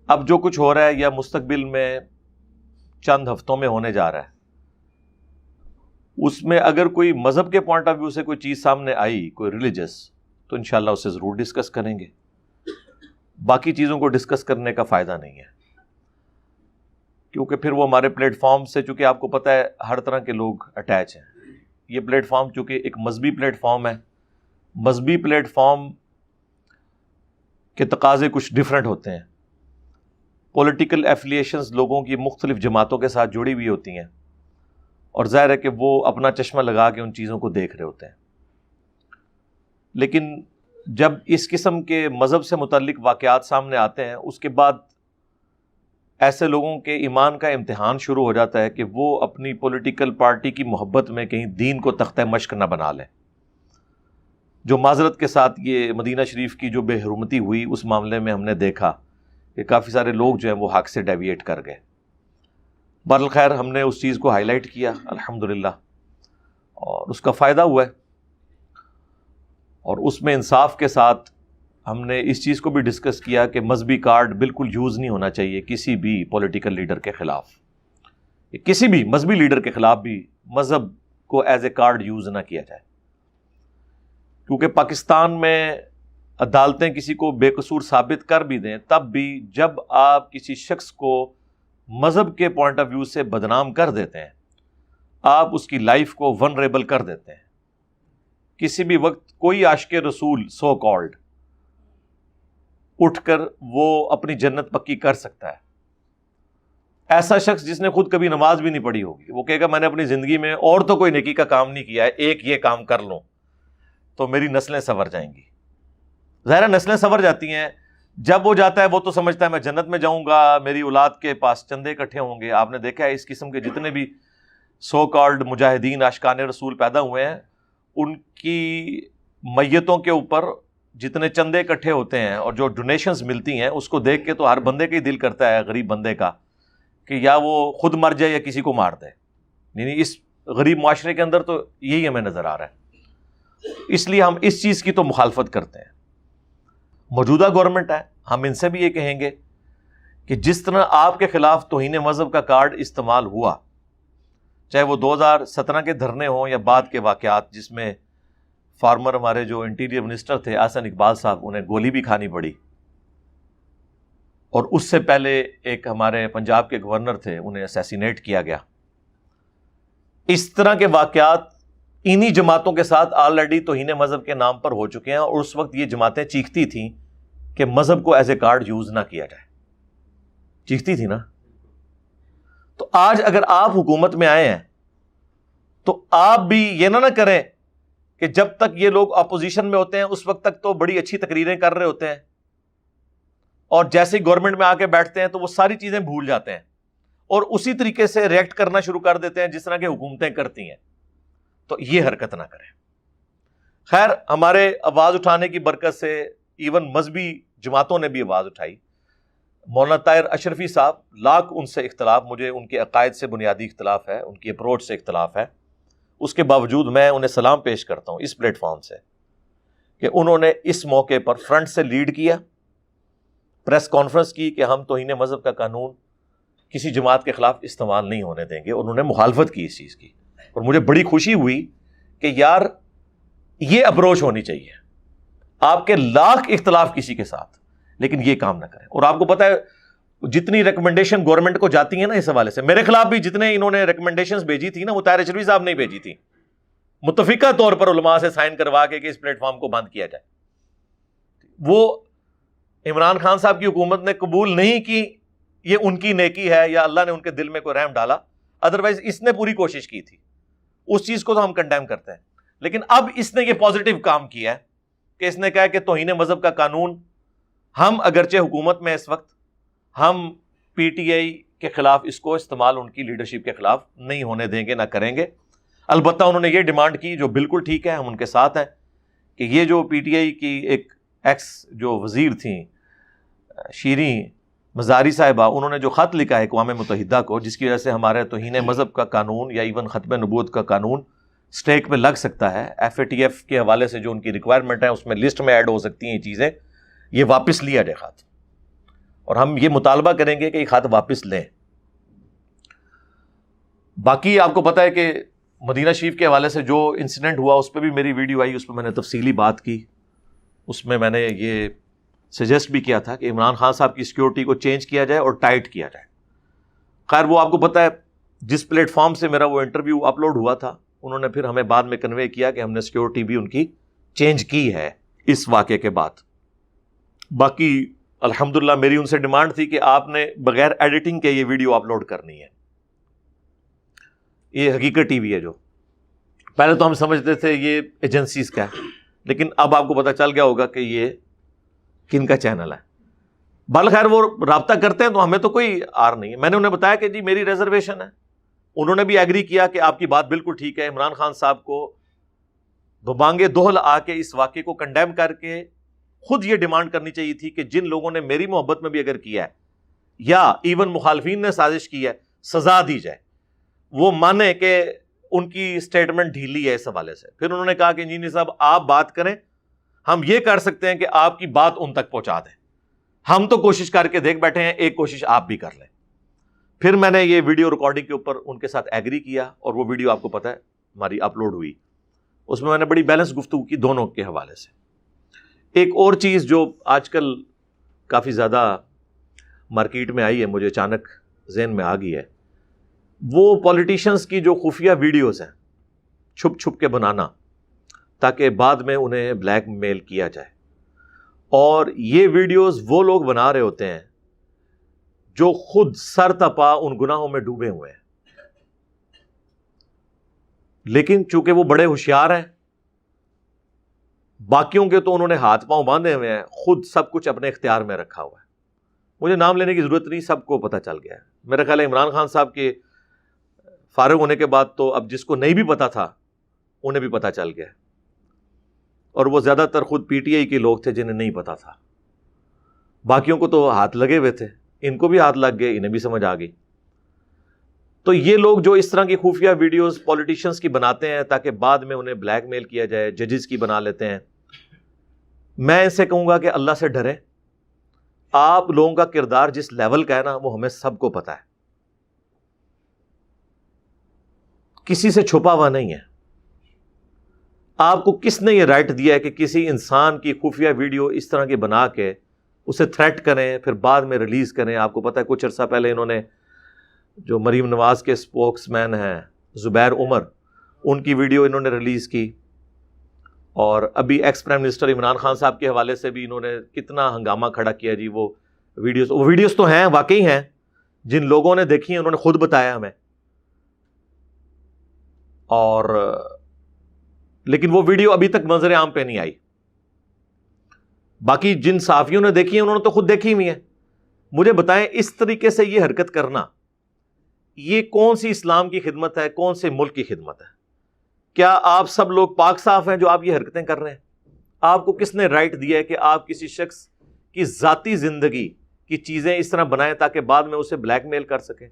اب جو کچھ ہو رہا ہے یا مستقبل میں چند ہفتوں میں ہونے جا رہا ہے، اس میں اگر کوئی مذہب کے پوائنٹ آف ویو سے کوئی چیز سامنے آئی، کوئی ریلیجس، تو انشاءاللہ اسے ضرور ڈسکس کریں گے. باقی چیزوں کو ڈسکس کرنے کا فائدہ نہیں ہے، کیونکہ پھر وہ ہمارے پلیٹ فارم سے، چونکہ آپ کو پتہ ہے ہر طرح کے لوگ اٹیچ ہیں. یہ پلیٹ فارم چونکہ ایک مذہبی پلیٹ فارم ہے، مذہبی پلیٹ فارم کے تقاضے کچھ ڈیفرنٹ ہوتے ہیں. پولیٹیکل ایفیلیشنز لوگوں کی مختلف جماعتوں کے ساتھ جڑی ہوئی ہوتی ہیں، اور ظاہر ہے کہ وہ اپنا چشمہ لگا کے ان چیزوں کو دیکھ رہے ہوتے ہیں. لیکن جب اس قسم کے مذہب سے متعلق واقعات سامنے آتے ہیں، اس کے بعد ایسے لوگوں کے ایمان کا امتحان شروع ہو جاتا ہے کہ وہ اپنی پولیٹیکل پارٹی کی محبت میں کہیں دین کو تختہ مشق نہ بنا لیں. جو معذرت کے ساتھ یہ مدینہ شریف کی جو بے حرمتی ہوئی، اس معاملے میں ہم نے دیکھا کہ کافی سارے لوگ جو ہیں وہ حق سے ڈیویٹ کر گئے. بہرحال ہم نے اس چیز کو ہائی لائٹ کیا الحمدللہ، اور اس کا فائدہ ہوا ہے. اور اس میں انصاف کے ساتھ ہم نے اس چیز کو بھی ڈسکس کیا کہ مذہبی کارڈ بالکل یوز نہیں ہونا چاہیے کسی بھی پولیٹیکل لیڈر کے خلاف. کسی بھی مذہبی لیڈر کے خلاف بھی مذہب کو ایز اے کارڈ یوز نہ کیا جائے، کیونکہ پاکستان میں عدالتیں کسی کو بے قصور ثابت کر بھی دیں، تب بھی جب آپ کسی شخص کو مذہب کے پوائنٹ آف ویو سے بدنام کر دیتے ہیں، آپ اس کی لائف کو ونریبل کر دیتے ہیں. کسی بھی وقت کوئی عاشق رسول سو کالڈ اٹھ کر وہ اپنی جنت پکی کر سکتا ہے. ایسا شخص جس نے خود کبھی نماز بھی نہیں پڑھی ہوگی، وہ کہے گا میں نے اپنی زندگی میں اور تو کوئی نیکی کا کام نہیں کیا ہے، ایک یہ کام کر لوں تو میری نسلیں سنور جائیں گی. ظاہر نسلیں سنور جاتی ہیں، جب وہ جاتا ہے وہ تو سمجھتا ہے میں جنت میں جاؤں گا، میری اولاد کے پاس چندے اکٹھے ہوں گے. آپ نے دیکھا ہے اس قسم کے جتنے بھی سو کالڈ مجاہدین عاشقان رسول پیدا ہوئے ہیں، ان کی میتوں کے اوپر جتنے چندے اکٹھے ہوتے ہیں اور جو ڈونیشنز ملتی ہیں، اس کو دیکھ کے تو ہر بندے کا ہی دل کرتا ہے، غریب بندے کا، کہ یا وہ خود مر جائے یا کسی کو مار دے. یعنی اس غریب معاشرے کے اندر تو یہی ہمیں نظر آ رہا ہے. اس لیے ہم اس چیز کی تو مخالفت کرتے ہیں. موجودہ گورنمنٹ ہے، ہم ان سے بھی یہ کہیں گے کہ جس طرح آپ کے خلاف توہین مذہب کا کارڈ استعمال ہوا، چاہے وہ 2017 کے دھرنے ہوں یا بعد کے واقعات، جس میں فارمر ہمارے جو انٹیریئر منسٹر تھے احسن اقبال صاحب، انہیں گولی بھی کھانی پڑی، اور اس سے پہلے ایک ہمارے پنجاب کے گورنر تھے، انہیں اسیسینیٹ کیا گیا. اس طرح کے واقعات انہی جماعتوں کے ساتھ آلریڈی توہین مذہب کے نام پر ہو چکے ہیں، اور اس وقت یہ جماعتیں چیختی تھیں کہ مذہب کو ایز اے کارڈ یوز نہ کیا جائے. چیختی تھی نا. تو آج اگر آپ حکومت میں آئے ہیں تو آپ بھی یہ نہ کریں کہ جب تک یہ لوگ اپوزیشن میں ہوتے ہیں اس وقت تک تو بڑی اچھی تقریریں کر رہے ہوتے ہیں، اور جیسے ہی گورنمنٹ میں آ کے بیٹھتے ہیں تو وہ ساری چیزیں بھول جاتے ہیں اور اسی طریقے سے ریئیکٹ کرنا شروع کر دیتے ہیں جس طرح کی حکومتیں کرتی ہیں. تو یہ حرکت نہ کریں. خیر، ہمارے آواز اٹھانے کی برکت سے ایون مذہبی جماعتوں نے بھی آواز اٹھائی. مولانا طاہر اشرفی صاحب، لاکھ ان سے اختلاف، مجھے ان کے عقائد سے بنیادی اختلاف ہے، ان کی اپروچ سے اختلاف ہے، اس کے باوجود میں انہیں سلام پیش کرتا ہوں اس پلیٹ فارم سے کہ انہوں نے اس موقع پر فرنٹ سے لیڈ کیا، پریس کانفرنس کی کہ ہم توہین مذہب کا قانون کسی جماعت کے خلاف استعمال نہیں ہونے دیں گے، اور انہوں نے مخالفت کی اس چیز کی. اور مجھے بڑی خوشی ہوئی کہ یار یہ اپروچ ہونی چاہیے. آپ کے لاکھ اختلاف کسی کے ساتھ، لیکن یہ کام نہ کریں. اور آپ کو پتہ ہے جتنی ریکمنڈیشن گورنمنٹ کو جاتی ہیں نا اس حوالے سے، میرے خلاف بھی جتنے انہوں نے ریکمنڈیشنز بھیجی تھی نا، وہ طاہر اشرفی صاحب نے بھیجی تھی، متفقہ طور پر علماء سے سائن کروا کے کہ اس پلیٹ فارم کو بند کیا جائے. وہ عمران خان صاحب کی حکومت نے قبول نہیں کی، یہ ان کی نیکی ہے یا اللہ نے ان کے دل میں کوئی رحم ڈالا، ادروائز اس نے پوری کوشش کی تھی. اس چیز کو تو ہم کنڈیم کرتے ہیں. لیکن اب اس نے یہ پازیٹیو کام کیا ہے کہ اس نے کہا کہ توہین مذہب کا قانون ہم اگرچہ حکومت میں اس وقت، ہم پی ٹی آئی کے خلاف اس کو استعمال ان کی لیڈرشپ کے خلاف نہیں ہونے دیں گے، نہ کریں گے. البتہ انہوں نے یہ ڈیمانڈ کی جو بالکل ٹھیک ہے، ہم ان کے ساتھ ہیں، کہ یہ جو پی ٹی آئی کی ایک ایکس جو وزیر تھیں شیریں مزاری صاحبہ، انہوں نے جو خط لکھا ہے اقوام متحدہ کو، جس کی وجہ سے ہمارے توہین مذہب کا قانون یا ایون ختم نبوت کا قانون سٹیک میں لگ سکتا ہے، ایف اے ٹی ایف کے حوالے سے جو ان کی ریکوائرمنٹ ہے اس میں لسٹ میں ایڈ ہو سکتی ہیں یہ چیزیں، یہ واپس لیا جائے خط. اور ہم یہ مطالبہ کریں گے کہ یہ خط واپس لیں. باقی آپ کو پتہ ہے کہ مدینہ شریف کے حوالے سے جو انسیڈنٹ ہوا اس پہ بھی میری ویڈیو آئی, اس پہ میں نے تفصیلی بات کی. اس میں میں نے یہ سجیسٹ بھی کیا تھا کہ عمران خان صاحب کی سیکیورٹی کو چینج کیا جائے اور ٹائٹ کیا جائے. خیر وہ آپ کو پتہ ہے جس پلیٹ فارم سے میرا وہ انٹرویو اپلوڈ ہوا تھا, انہوں نے پھر ہمیں بعد میں کنوے کیا کہ ہم نے سیکیورٹی بھی ان کی چینج کی ہے اس واقعے کے بعد. باقی الحمدللہ میری ان سے ڈیمانڈ تھی کہ آپ نے بغیر ایڈیٹنگ کے یہ ویڈیو اپلوڈ کرنی ہے. یہ حقیقت ٹی وی ہے. جو پہلے تو ہم سمجھتے تھے یہ ایجنسیز کا ہے, لیکن اب آپ کو پتہ چل گیا ہوگا کہ یہ کن کا چینل ہے. بالخیر وہ رابطہ کرتے ہیں تو ہمیں تو کوئی آر نہیں ہے. میں نے انہیں بتایا کہ جی میری ریزرویشن ہے. انہوں نے بھی ایگری کیا کہ آپ کی بات بالکل ٹھیک ہے. عمران خان صاحب کو ببانگے دوہل آ کے اس واقعے کو کنڈیم کر کے خود یہ ڈیمانڈ کرنی چاہیے تھی کہ جن لوگوں نے میری محبت میں بھی اگر کیا ہے یا ایون مخالفین نے سازش کی ہے, سزا دی جائے. وہ مانے کہ ان کی اسٹیٹمنٹ ڈھیلی ہے اس حوالے سے. پھر انہوں نے کہا کہ انجینئر صاحب آپ بات کریں, ہم یہ کر سکتے ہیں کہ آپ کی بات ان تک پہنچا دیں. ہم تو کوشش کر کے دیکھ بیٹھے ہیں, ایک کوشش آپ بھی کر لیں. پھر میں نے یہ ویڈیو ریکارڈنگ کے اوپر ان کے ساتھ ایگری کیا اور وہ ویڈیو آپ کو پتہ ہے ہماری اپلوڈ ہوئی. اس میں نے بڑی بیلنس گفتگو کی دونوں کے حوالے سے. ایک اور چیز جو آج کل کافی زیادہ مارکیٹ میں آئی ہے, مجھے اچانک ذہن میں آ گئی ہے, وہ پولیٹیشنز کی جو خفیہ ویڈیوز ہیں چھپ چھپ کے بنانا تاکہ بعد میں انہیں بلیک میل کیا جائے. اور یہ ویڈیوز وہ لوگ بنا رہے ہوتے ہیں جو خود سر تپا ان گناہوں میں ڈوبے ہوئے ہیں, لیکن چونکہ وہ بڑے ہوشیار ہیں, باقیوں کے تو انہوں نے ہاتھ پاؤں باندھے ہوئے ہیں, خود سب کچھ اپنے اختیار میں رکھا ہوا ہے. مجھے نام لینے کی ضرورت نہیں, سب کو پتہ چل گیا ہے. میرا خیال ہے عمران خان صاحب کے فارغ ہونے کے بعد تو اب جس کو نہیں بھی پتا تھا انہیں بھی پتا چل گیا. اور وہ زیادہ تر خود پی ٹی آئی کے لوگ تھے جنہیں نہیں پتا تھا. باقیوں کو تو ہاتھ لگے ہوئے تھے, ان کو بھی ہاتھ لگ گئے, انہیں بھی سمجھ آ گئی. تو یہ لوگ جو اس طرح کی خفیہ ویڈیوز پولیٹیشنز کی بناتے ہیں تاکہ بعد میں انہیں بلیک میل کیا جائے, ججز کی بنا لیتے ہیں, میں ان سے کہوں گا کہ اللہ سے ڈریں. آپ لوگوں کا کردار جس لیول کا ہے نا وہ ہمیں سب کو پتا ہے, کسی سے چھپا ہوا نہیں ہے. آپ کو کس نے یہ رائٹ دیا ہے کہ کسی انسان کی خفیہ ویڈیو اس طرح کی بنا کے اسے تھریٹ کریں پھر بعد میں ریلیز کریں؟ آپ کو پتا ہے کچھ عرصہ پہلے انہوں نے جو مریم نواز کے اسپوکس مین ہیں زبیر عمر, ان کی ویڈیو انہوں نے ریلیز کی, اور ابھی ex prime minister Imran Khan صاحب کے حوالے سے بھی انہوں نے کتنا ہنگامہ کھڑا کیا. جی وہ ویڈیوز تو ہیں, واقعی ہیں, جن لوگوں نے دیکھی ہیں انہوں نے خود بتایا ہمیں. اور لیکن وہ ویڈیو ابھی تک منظر عام پہ نہیں آئی. باقی جن صحافیوں نے دیکھی ہیں انہوں نے تو خود دیکھی ہوئی ہیں. مجھے بتائیں اس طریقے سے یہ حرکت کرنا یہ کون سی اسلام کی خدمت ہے, کون سے ملک کی خدمت ہے؟ کیا آپ سب لوگ پاک صاف ہیں جو آپ یہ حرکتیں کر رہے ہیں؟ آپ کو کس نے رائٹ دیا ہے کہ آپ کسی شخص کی ذاتی زندگی کی چیزیں اس طرح بنائیں تاکہ بعد میں اسے بلیک میل کر سکیں؟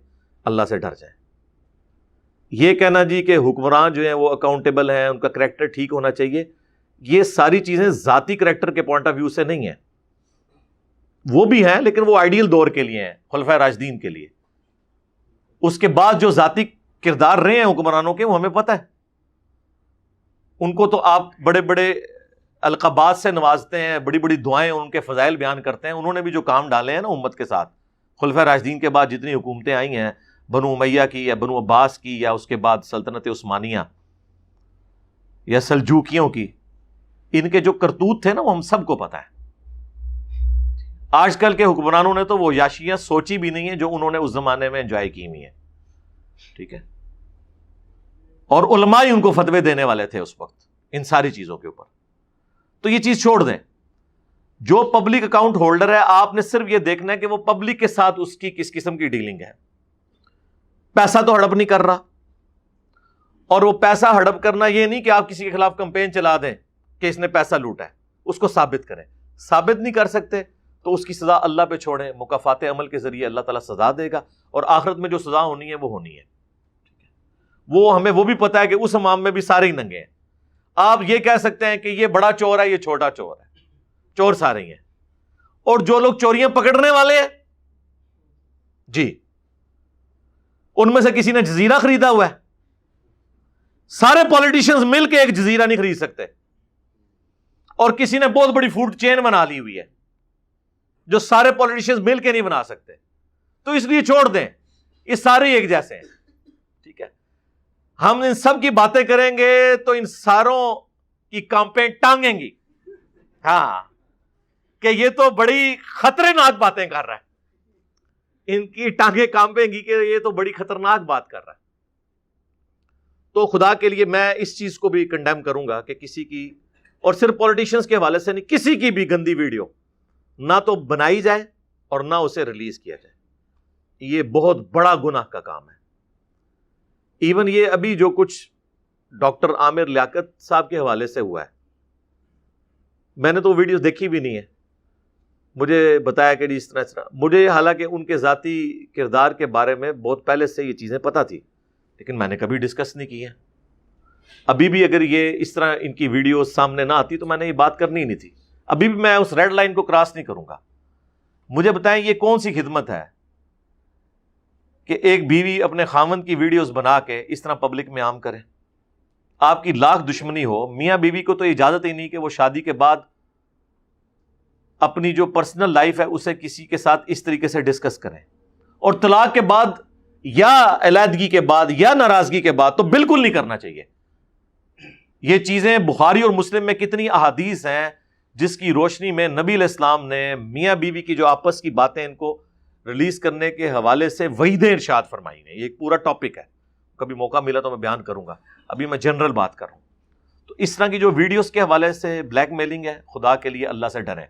اللہ سے ڈر جائیں. یہ کہنا جی کہ حکمران جو ہیں وہ اکاؤنٹیبل ہیں, ان کا کریکٹر ٹھیک ہونا چاہیے, یہ ساری چیزیں ذاتی کریکٹر کے پوائنٹ آف ویو سے نہیں ہیں. وہ بھی ہیں لیکن وہ آئیڈیل دور کے لیے ہیں, خلفائے راشدین کے لیے. اس کے بعد جو ذاتی کردار رہے ہیں حکمرانوں کے وہ ہمیں پتہ ہے. ان کو تو آپ بڑے بڑے القابات سے نوازتے ہیں, بڑی بڑی دعائیں ان کے فضائل بیان کرتے ہیں. انہوں نے بھی جو کام ڈالے ہیں نا امت کے ساتھ, خلفائے راشدین کے بعد جتنی حکومتیں آئی ہیں, بنو امیہ کی یا بنو عباس کی یا اس کے بعد سلطنت عثمانیہ یا سلجوکیوں کی, ان کے جو کرتوت تھے نا وہ ہم سب کو پتہ ہے. آج کل کے حکمرانوں نے تو وہ یاشیاں سوچی بھی نہیں ہیں جو انہوں نے اس زمانے میں انجوائے کی ہوئی ہیں. ٹھیک ہے, اور علماء ہی ان کو فتوے دینے والے تھے اس وقت ان ساری چیزوں کے اوپر. تو یہ چیز چھوڑ دیں. جو پبلک اکاؤنٹ ہولڈر ہے آپ نے صرف یہ دیکھنا ہے کہ وہ پبلک کے ساتھ اس کی کس قسم کی ڈیلنگ ہے. پیسہ تو ہڑپ نہیں کر رہا, اور وہ پیسہ ہڑپ کرنا یہ نہیں کہ آپ کسی کے خلاف کمپین چلا دیں کہ اس نے پیسہ لوٹا ہے, اس کو ثابت کریں. ثابت نہیں کر سکتے تو اس کی سزا اللہ پہ چھوڑیں, مکافات عمل کے ذریعے اللہ تعالیٰ سزا دے گا, اور آخرت میں جو سزا ہونی ہے وہ ہونی ہے. وہ ہمیں وہ بھی پتا ہے کہ اس امام میں بھی سارے ہی ننگے ہیں. آپ یہ کہہ سکتے ہیں کہ یہ بڑا چور ہے, یہ چھوٹا چور ہے, چور سارے ہی ہیں. اور جو لوگ چوریاں پکڑنے والے ہیں جی ان میں سے کسی نے جزیرہ خریدا ہوا ہے؟ سارے پولیٹیشنز مل کے ایک جزیرہ نہیں خرید سکتے، اور کسی نے بہت بڑی فوڈ چین بنا لی ہوئی ہے جو سارے پولیٹیشنز مل کے نہیں بنا سکتے. تو اس لیے چھوڑ دیں، یہ سارے ایک جیسے ہیں. ٹھیک ہے، ہم ان سب کی باتیں کریں گے تو ان ساروں کی کانپیں ٹانگیں گی. ہاں کہ یہ تو بڑی خطرناک باتیں کر رہا ہے، ان کی ٹانگیں کانپیں گی کہ یہ تو بڑی خطرناک بات کر رہا ہے. تو خدا کے لیے میں اس چیز کو بھی کنڈیم کروں گا کہ کسی کی، اور صرف پولیٹیشنز کے حوالے سے نہیں، کسی کی بھی گندی ویڈیو نہ تو بنائی جائے اور نہ اسے ریلیز کیا جائے. یہ بہت بڑا گناہ کا کام ہے. ایون یہ ابھی جو کچھ ڈاکٹر عامر لیاقت صاحب کے حوالے سے ہوا ہے، میں نے تو ویڈیوز دیکھی بھی نہیں ہے، مجھے بتایا کہ اس طرح مجھے، حالانکہ ان کے ذاتی کردار کے بارے میں بہت پہلے سے یہ چیزیں پتہ تھی، لیکن میں نے کبھی ڈسکس نہیں کی ہے. ابھی بھی اگر یہ اس طرح ان کی ویڈیو سامنے نہ آتی تو میں نے یہ بات کرنی ہی نہیں تھی. ابھی بھی میں اس ریڈ لائن کو کراس نہیں کروں گا. مجھے بتائیں یہ کون سی خدمت ہے کہ ایک بیوی اپنے خاوند کی ویڈیوز بنا کے اس طرح پبلک میں عام کرے؟ آپ کی لاکھ دشمنی ہو، میاں بیوی کو تو اجازت ہی نہیں کہ وہ شادی کے بعد اپنی جو پرسنل لائف ہے اسے کسی کے ساتھ اس طریقے سے ڈسکس کریں. اور طلاق کے بعد یا علیحدگی کے بعد یا ناراضگی کے بعد تو بالکل نہیں کرنا چاہیے. یہ چیزیں بخاری اور مسلم میں کتنی احادیث ہیں جس کی روشنی میں نبی علیہ السلام نے میاں بیوی کی جو آپس کی باتیں ان کو ریلیز کرنے کے حوالے سے وعیدیں ارشاد فرمائی ہیں. یہ ایک پورا ٹاپک ہے، کبھی موقع ملا تو میں بیان کروں گا، ابھی میں جنرل بات کر رہا ہوں. تو اس طرح کی جو ویڈیوز کے حوالے سے بلیک میلنگ ہے، خدا کے لیے اللہ سے ڈریں.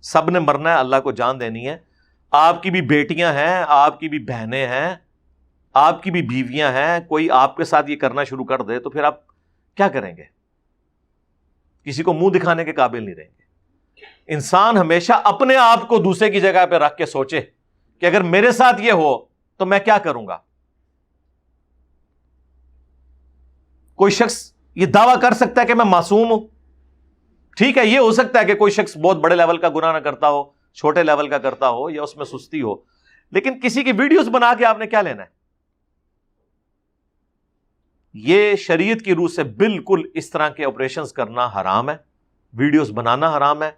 سب نے مرنا ہے، اللہ کو جان دینی ہے. آپ کی بھی بیٹیاں ہیں، آپ کی بھی بہنیں ہیں، آپ کی بھی بیویاں ہیں. کوئی آپ کے ساتھ یہ کرنا شروع کر دے تو پھر آپ کیا کریں گے؟ کسی کو منہ دکھانے کے قابل نہیں رہیں گے. انسان ہمیشہ اپنے آپ کو دوسرے کی جگہ پہ رکھ کے سوچے کہ اگر میرے ساتھ یہ ہو تو میں کیا کروں گا. کوئی شخص یہ دعویٰ کر سکتا ہے کہ میں معصوم ہوں. ٹھیک ہے، یہ ہو سکتا ہے کہ کوئی شخص بہت بڑے لیول کا گناہ نہ کرتا ہو، چھوٹے لیول کا کرتا ہو یا اس میں سستی ہو، لیکن کسی کی ویڈیوز بنا کے آپ نے کیا لینا ہے؟ یہ شریعت کی روح سے بالکل اس طرح کے آپریشنز کرنا حرام ہے، ویڈیوز بنانا حرام ہے.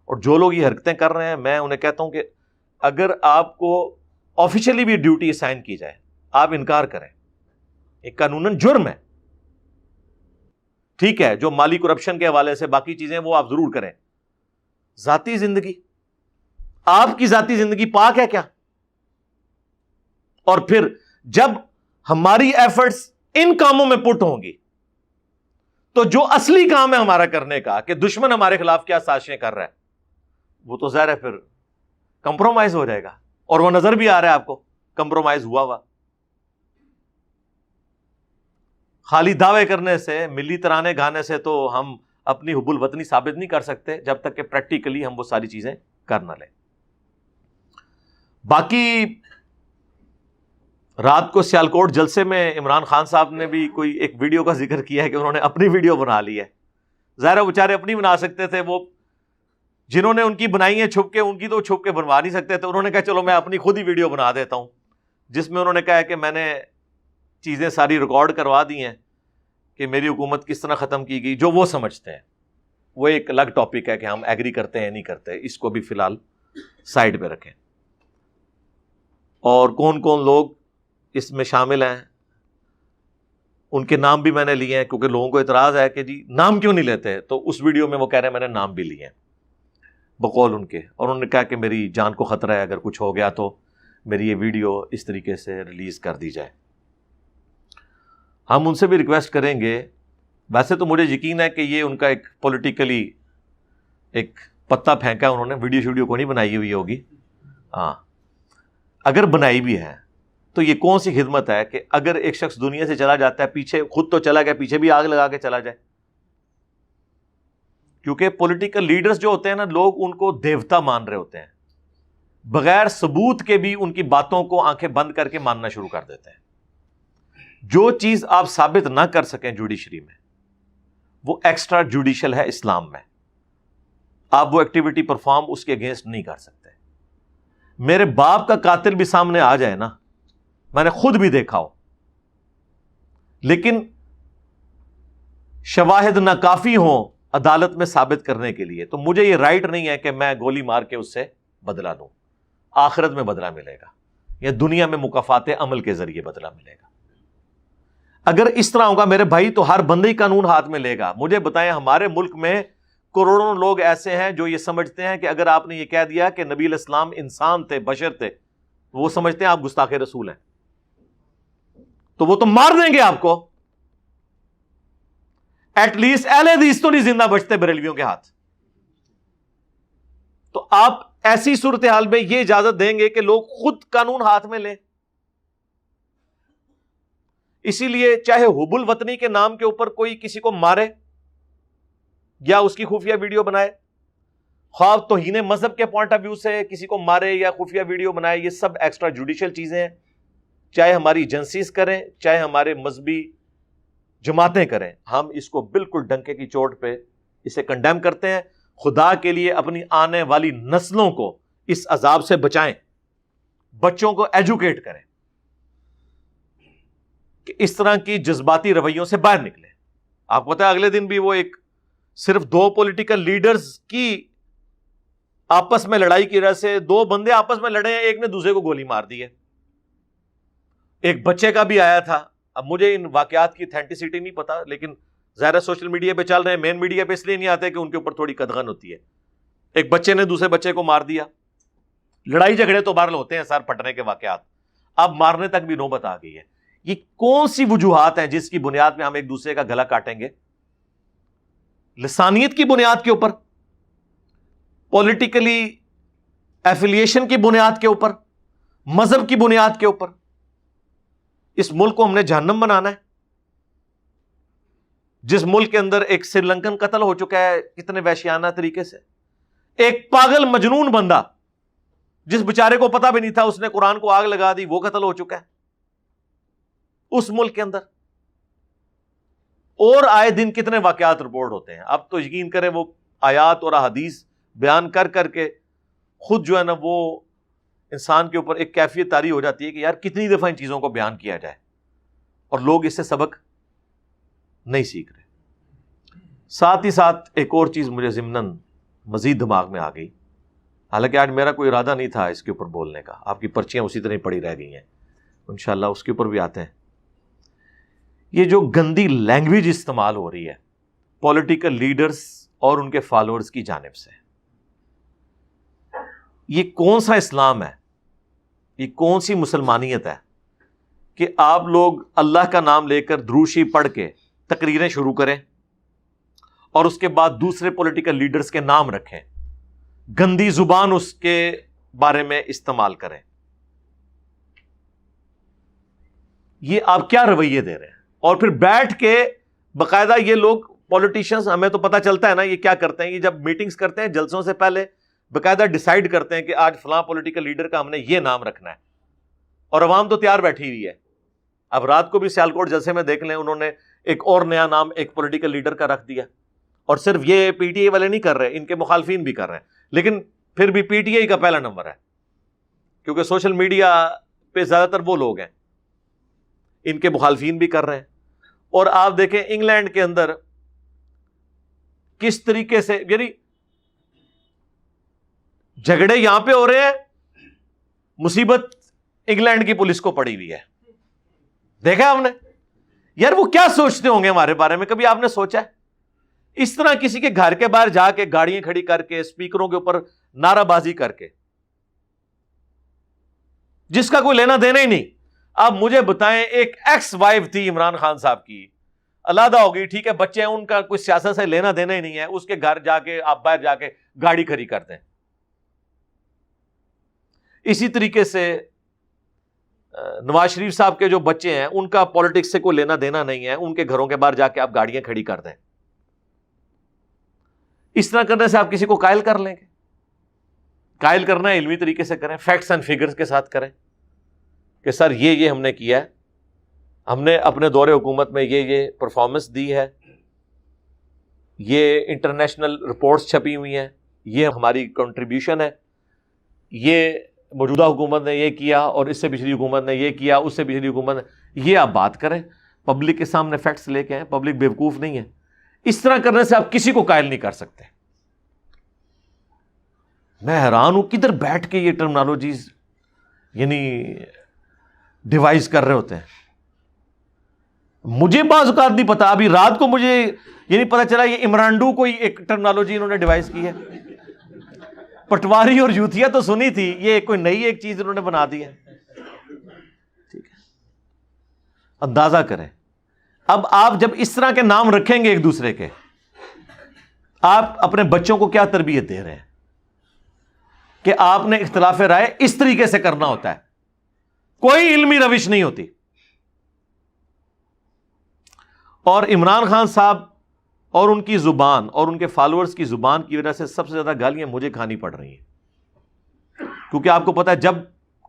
اور جو لوگ یہ حرکتیں کر رہے ہیں، میں انہیں کہتا ہوں کہ اگر آپ کو آفیشلی بھی ڈیوٹی اسائن کی جائے، آپ انکار کریں. ایک قانوناً جرم ہے. ٹھیک ہے، جو مالی کرپشن کے حوالے سے باقی چیزیں وہ آپ ضرور کریں. ذاتی زندگی، آپ کی ذاتی زندگی پاک ہے کیا؟ اور پھر جب ہماری ایفرٹس ان کاموں میں پٹ ہوں گی تو جو اصلی کام ہے ہمارا کرنے کا، کہ دشمن ہمارے خلاف کیا سازشیں کر رہا ہے، وہ تو ظاہر ہے پھر کمپرومائز ہو جائے گا. اور وہ نظر بھی آ رہا ہے آپ کو کمپرومائز ہوا ہوا. خالی دعوے کرنے سے، ملی ترانے گانے سے تو ہم اپنی حب الوطنی ثابت نہیں کر سکتے جب تک کہ پریکٹیکلی ہم وہ ساری چیزیں کر نہ لیں. باقی رات کو سیالکوٹ جلسے میں عمران خان صاحب نے بھی کوئی ایک ویڈیو کا ذکر کیا ہے کہ انہوں نے اپنی ویڈیو بنا لی ہے. ظاہر ہے بیچارے اپنی بنا سکتے تھے، وہ جنہوں نے ان کی بنائی ہے چھپ کے، ان کی تو چھپ کے بنوا نہیں سکتے تھے. انہوں نے کہا چلو میں اپنی خود ہی ویڈیو بنا دیتا ہوں، جس میں انہوں نے کہا ہے کہ میں نے چیزیں ساری ریکارڈ کروا دی ہیں کہ میری حکومت کس طرح ختم کی گئی، جو وہ سمجھتے ہیں. وہ ایک الگ ٹاپک ہے کہ ہم ایگری کرتے ہیں نہیں کرتے، اس کو بھی فی الحال سائڈ پہ رکھیں. اور کون کون لوگ اس میں شامل ہیں ان کے نام بھی میں نے لیے ہیں، کیونکہ لوگوں کو اعتراض ہے کہ جی نام کیوں نہیں لیتے. تو اس ویڈیو میں وہ کہہ رہے ہیں میں نے نام بھی لیے ہیں بقول ان کے، اور انہوں نے کہا کہ میری جان کو خطرہ ہے، اگر کچھ ہو گیا تو میری یہ ویڈیو اس طریقے سے ریلیز کر دی جائے. ہم ان سے بھی ریکویسٹ کریں گے. ویسے تو مجھے یقین ہے کہ یہ ان کا ایک پولیٹیکلی ایک پتا پھینکا انہوں نے، ویڈیو کو نہیں بنائی ہوئی ہوگی. ہاں اگر بنائی بھی ہے تو یہ کون سی خدمت ہے کہ اگر ایک شخص دنیا سے چلا جاتا ہے، پیچھے خود تو چلا گیا، پیچھے بھی آگ لگا کے چلا جائے. کیونکہ پولیٹیکل لیڈرز جو ہوتے ہیں نا، لوگ ان کو دیوتا مان رہے ہوتے ہیں، بغیر ثبوت کے بھی ان کی باتوں کو آنکھیں بند کر کے ماننا شروع کر دیتے ہیں. جو چیز آپ ثابت نہ کر سکیں جوڈیشری میں، وہ ایکسٹرا جوڈیشل ہے اسلام میں. آپ وہ ایکٹیویٹی پرفارم اس کے اگینسٹ نہیں کر سکتے. میرے باپ کا قاتل بھی سامنے آ جائے نا، میں نے خود بھی دیکھا ہو، لیکن شواہد ناکافی ہوں عدالت میں ثابت کرنے کے لیے، تو مجھے یہ رائٹ نہیں ہے کہ میں گولی مار کے اس سے بدلہ لوں. آخرت میں بدلہ ملے گا یا دنیا میں مکافات عمل کے ذریعے بدلہ ملے گا. اگر اس طرح ہوگا میرے بھائی تو ہر بندے ہی قانون ہاتھ میں لے گا. مجھے بتائیں، ہمارے ملک میں کروڑوں لوگ ایسے ہیں جو یہ سمجھتے ہیں کہ اگر آپ نے یہ کہہ دیا کہ نبی علیہ السلام انسان تھے، بشر تھے، وہ سمجھتے ہیں آپ گستاخ رسول ہیں، تو وہ تو مار دیں گے آپ کو. ایٹ لیسٹ اہل حدیث تو نہیں زندہ بچتے بریلویوں کے ہاتھ. تو آپ ایسی صورتحال میں یہ اجازت دیں گے کہ لوگ خود قانون ہاتھ میں لیں؟ اسی لیے چاہے حب الوطنی کے نام کے اوپر کوئی کسی کو مارے یا اس کی خفیہ ویڈیو بنائے، خواب توہین مذہب کے پوائنٹ آف ویو سے کسی کو مارے یا خفیہ ویڈیو بنائے، یہ سب ایکسٹرا جوڈیشل چیزیں ہیں. چاہے ہماری ایجنسیز کریں، چاہے ہمارے مذہبی جماعتیں کریں، ہم اس کو بالکل ڈنکے کی چوٹ پہ اسے کنڈیم کرتے ہیں. خدا کے لیے اپنی آنے والی نسلوں کو اس عذاب سے بچائیں، بچوں کو ایجوکیٹ کریں کہ اس طرح کی جذباتی رویوں سے باہر نکلیں. آپ کو پتہ ہے اگلے دن بھی وہ ایک صرف 2 پولیٹیکل لیڈرز کی آپس میں لڑائی کی وجہ سے 2 بندے آپس میں لڑے ہیں، ایک نے دوسرے کو گولی مار دی ہے. ایک بچے کا بھی آیا تھا. اب مجھے ان واقعات کی اتھینٹسٹی نہیں پتا، لیکن ظاہر سوشل میڈیا پہ چل رہے ہیں. مین میڈیا پہ اس لیے نہیں آتے کہ ان کے اوپر تھوڑی قدغن ہوتی ہے. ایک بچے نے دوسرے بچے کو مار دیا. لڑائی جھگڑے تو بہرحال ہوتے ہیں، سر پھٹنے کے واقعات، اب مارنے تک بھی نوبت آ گئی ہے. یہ کون سی وجوہات ہیں جس کی بنیاد میں ہم ایک دوسرے کا گلا کاٹیں گے؟ لسانیت کی بنیاد کے اوپر، پولیٹیکلی ایفیلیشن کی بنیاد کے اوپر، مذہب کی بنیاد کے اوپر. اس ملک کو ہم نے جہنم بنانا ہے. جس ملک کے اندر ایک سری لنکن قتل ہو چکا ہے کتنے وحشیانہ طریقے سے، ایک پاگل مجنون بندہ جس بیچارے کو پتہ بھی نہیں تھا اس نے قرآن کو آگ لگا دی، وہ قتل ہو چکا ہے اس ملک کے اندر. اور آئے دن کتنے واقعات رپورٹ ہوتے ہیں. اب تو یقین کریں وہ آیات اور احادیث بیان کر کر کے خود جو ہے نا وہ انسان کے اوپر ایک کیفیت طاری ہو جاتی ہے کہ یار کتنی دفعہ ان چیزوں کو بیان کیا جائے، اور لوگ اس سے سبق نہیں سیکھ رہے. ساتھ ہی ساتھ ایک اور چیز مجھے ضمناً مزید دماغ میں آ گئی، حالانکہ آج میرا کوئی ارادہ نہیں تھا اس کے اوپر بولنے کا، آپ کی پرچیاں اسی طرح پڑی رہ گئی ہیں، انشاءاللہ اس کے اوپر بھی آتے ہیں. یہ جو گندی لینگویج استعمال ہو رہی ہے پولیٹیکل لیڈرز اور ان کے فالوورز کی جانب سے، یہ کون سا اسلام ہے، یہ کون سی مسلمانیت ہے کہ آپ لوگ اللہ کا نام لے کر دروشی پڑھ کے تقریریں شروع کریں اور اس کے بعد دوسرے پولیٹیکل لیڈرز کے نام رکھیں، گندی زبان اس کے بارے میں استعمال کریں. یہ آپ کیا رویے دے رہے ہیں؟ اور پھر بیٹھ کے باقاعدہ یہ لوگ پولیٹیشنز، ہمیں تو پتہ چلتا ہے نا یہ کیا کرتے ہیں، یہ جب میٹنگز کرتے ہیں جلسوں سے پہلے باقاعدہ ڈیسائیڈ کرتے ہیں کہ آج فلاں پولیٹیکل لیڈر کا ہم نے یہ نام رکھنا ہے، اور عوام تو تیار بیٹھی ہوئی ہے. اب رات کو بھی سیالکوٹ جلسے میں دیکھ لیں، انہوں نے ایک اور نیا نام ایک پولیٹیکل لیڈر کا رکھ دیا. اور صرف یہ پی ٹی آئی والے نہیں کر رہے، ان کے مخالفین بھی کر رہے ہیں، لیکن پھر بھی پی ٹی آئی کا پہلا نمبر ہے کیونکہ سوشل میڈیا پہ زیادہ تر وہ لوگ ہیں، ان کے مخالفین بھی کر رہے ہیں. اور آپ دیکھیں انگلینڈ کے اندر کس طریقے سے، یعنی جھگڑے یہاں پہ ہو رہے ہیں، مصیبت انگلینڈ کی پولیس کو پڑی ہوئی ہے. دیکھا آپ نے؟ یار وہ کیا سوچتے ہوں گے ہمارے بارے میں، کبھی آپ نے سوچا ہے؟ اس طرح کسی کے گھر کے باہر جا کے گاڑیاں کھڑی کر کے اسپیکروں کے اوپر نعرہ بازی کر کے، جس کا کوئی لینا دینا ہی نہیں. اب مجھے بتائیں، ایک ایکس وائف تھی عمران خان صاحب کی، علیحدہ ہو گئی، ٹھیک ہے، بچے ہیں، ان کا کوئی سیاست سے لینا دینا ہی نہیں ہے، اس کے گھر جا کے آپ باہر جا کے گاڑی کھڑی کرتے ہیں. اسی طریقے سے نواز شریف صاحب کے جو بچے ہیں ان کا پالیٹکس سے کوئی لینا دینا نہیں ہے، ان کے گھروں کے باہر جا کے آپ گاڑیاں کھڑی کر دیں. اس طرح کرنے سے آپ کسی کو قائل کر لیں گے؟ قائل کرنا ہے علمی طریقے سے کریں، فیکٹس اینڈ فگرز کے ساتھ کریں کہ سر یہ ہم نے کیا ہے، ہم نے اپنے دور حکومت میں یہ پرفارمنس دی ہے، یہ انٹرنیشنل رپورٹس چھپی ہوئی ہیں، یہ ہماری کنٹریبیوشن ہے، یہ موجودہ حکومت نے یہ کیا اور اس سے پچھلی حکومت نے یہ کیا، اس سے پچھلی حکومت نے، یہ آپ بات کریں، پبلک کے سامنے فیکٹس لے کے آئیں، پبلک بیوقوف نہیں ہے. اس طرح کرنے سے آپ کسی کو قائل نہیں کر سکتے. میں حیران ہوں کدھر بیٹھ کے یہ ٹرمنالوجیز یعنی ڈیوائز کر رہے ہوتے ہیں. مجھے بعض اوقات نہیں پتا، ابھی رات کو مجھے یہ نہیں پتا چلا یہ عمرانڈو کوئی ایک ٹرمنالوجی انہوں نے ڈیوائز کی ہے. پٹواری اور یوتھیا تو سنی تھی، یہ کوئی نئی ایک چیز انہوں نے بنا دی ہے. ٹھیک ہے، اندازہ کریں. اب آپ جب اس طرح کے نام رکھیں گے ایک دوسرے کے، آپ اپنے بچوں کو کیا تربیت دے رہے ہیں کہ آپ نے اختلاف رائے اس طریقے سے کرنا ہوتا ہے، کوئی علمی روش نہیں ہوتی. اور عمران خان صاحب اور ان کی زبان اور ان کے فالوورز کی زبان کی وجہ سے سب سے زیادہ گالیاں مجھے کھانی پڑ رہی ہیں، کیونکہ آپ کو پتا ہے جب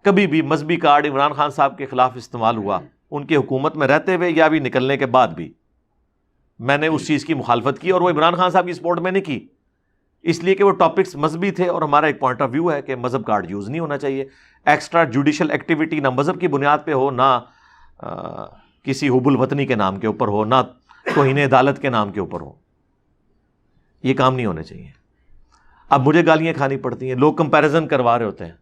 کبھی بھی مذہبی کارڈ عمران خان صاحب کے خلاف استعمال ہوا، ان کی حکومت میں رہتے ہوئے یا بھی نکلنے کے بعد بھی، میں نے اس چیز کی مخالفت کی، اور وہ عمران خان صاحب کی سپورٹ میں نہیں کی، اس لیے کہ وہ ٹاپکس مذہبی تھے اور ہمارا ایک پوائنٹ آف ویو ہے کہ مذہب کارڈ یوز نہیں ہونا چاہیے. ایکسٹرا جوڈیشل ایکٹیویٹی نہ مذہب کی بنیاد پہ ہو، نہ کسی حب الوطنی کے نام کے اوپر ہو، نہ توہین عدالت کے نام کے اوپر ہو. یہ کام نہیں ہونے چاہیے. اب مجھے گالیاں کھانی پڑتی ہیں، لوگ کمپیریزن کروا رہے ہوتے ہیں.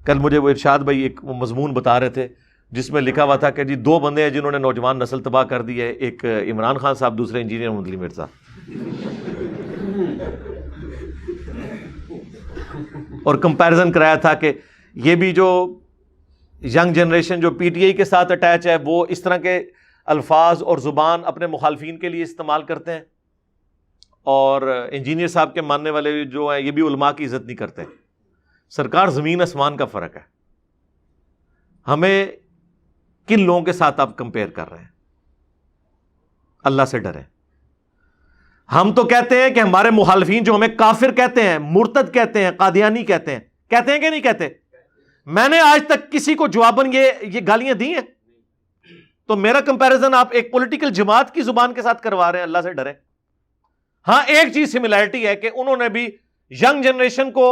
کل مجھے وہ ارشاد بھائی ایک مضمون بتا رہے تھے جس میں لکھا ہوا تھا کہ جی 2 بندے ہیں جنہوں نے نوجوان نسل تباہ کر دی ہے، ایک عمران خان صاحب، دوسرے انجینئر محمد علی مرزا. اور کمپیریزن کرایا تھا کہ یہ بھی جو ینگ جنریشن جو پی ٹی آئی کے ساتھ اٹیچ ہے وہ اس طرح کے الفاظ اور زبان اپنے مخالفین کے لیے استعمال کرتے ہیں، اور انجینئر صاحب کے ماننے والے جو ہیں یہ بھی علماء کی عزت نہیں کرتے. سرکار زمین آسمان کا فرق ہے. ہمیں کن لوگوں کے ساتھ آپ کمپیئر کر رہے ہیں؟ اللہ سے ڈریں. ہم تو کہتے ہیں کہ ہمارے مخالفین جو ہمیں کافر کہتے ہیں، مرتد کہتے ہیں، قادیانی کہتے ہیں کہ نہیں کہتے؟ میں نے آج تک کسی کو جواباً یہ گالیاں دی ہیں؟ تو میرا کمپیریزن آپ ایک پولیٹیکل جماعت کی زبان کے ساتھ کروا رہے ہیں. اللہ سے ڈریں. ہاں ایک چیز سملیرٹی ہے کہ انہوں نے بھی ینگ جنریشن کو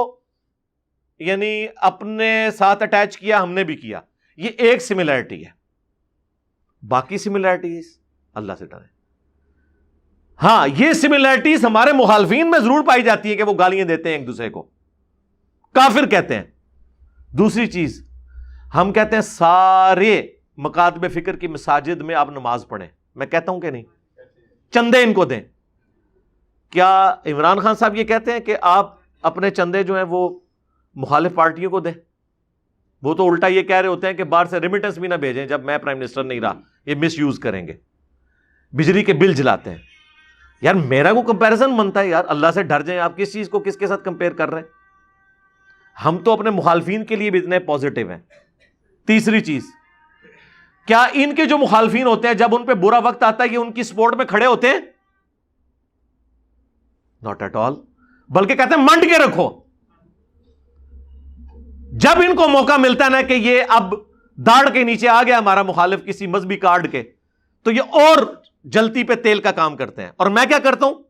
یعنی اپنے ساتھ اٹیچ کیا، ہم نے بھی کیا. یہ ایک سملیرٹی ہے. باقی سملیرٹیز اللہ سے ڈریں. ہاں یہ سملیرٹیز ہمارے مخالفین میں ضرور پائی جاتی ہے کہ وہ گالیاں دیتے ہیں ایک دوسرے کو، کافر کہتے ہیں. دوسری چیز، ہم کہتے ہیں سارے مکاتب فکر کی مساجد میں آپ نماز پڑھیں. میں کہتا ہوں کہ نہیں؟ چندے ان کو دیں. کیا عمران خان صاحب یہ کہتے ہیں کہ آپ اپنے چندے جو ہیں وہ مخالف پارٹیوں کو دیں؟ وہ تو الٹا یہ کہہ رہے ہوتے ہیں کہ باہر سے ریمیٹنس بھی نہ بھیجیں جب میں پرائم منسٹر نہیں رہا، یہ مس یوز کریں گے. بجلی کے بل جلاتے ہیں. یار میرا کو کمپیریزن بنتا ہے یار، اللہ سے ڈر جائیں. آپ کس چیز کو کس کے ساتھ کمپیئر کر رہے ہیں؟ ہم تو اپنے مخالفین کے لیے بھی اتنے پازیٹیو ہیں. تیسری چیز، کیا ان کے جو مخالفین ہوتے ہیں جب ان پہ برا وقت آتا ہے یہ ان کی سپورٹ میں کھڑے ہوتے ہیں؟ Not at all. بلکہ کہتے ہیں منڈ کے رکھو. جب ان کو موقع ملتا ہے نا کہ یہ اب داڑھ کے نیچے آ گیا ہمارا مخالف کسی مذہبی کارڈ کے، تو یہ اور جلتی پہ تیل کا کام کرتے ہیں. اور میں کیا کرتا ہوں،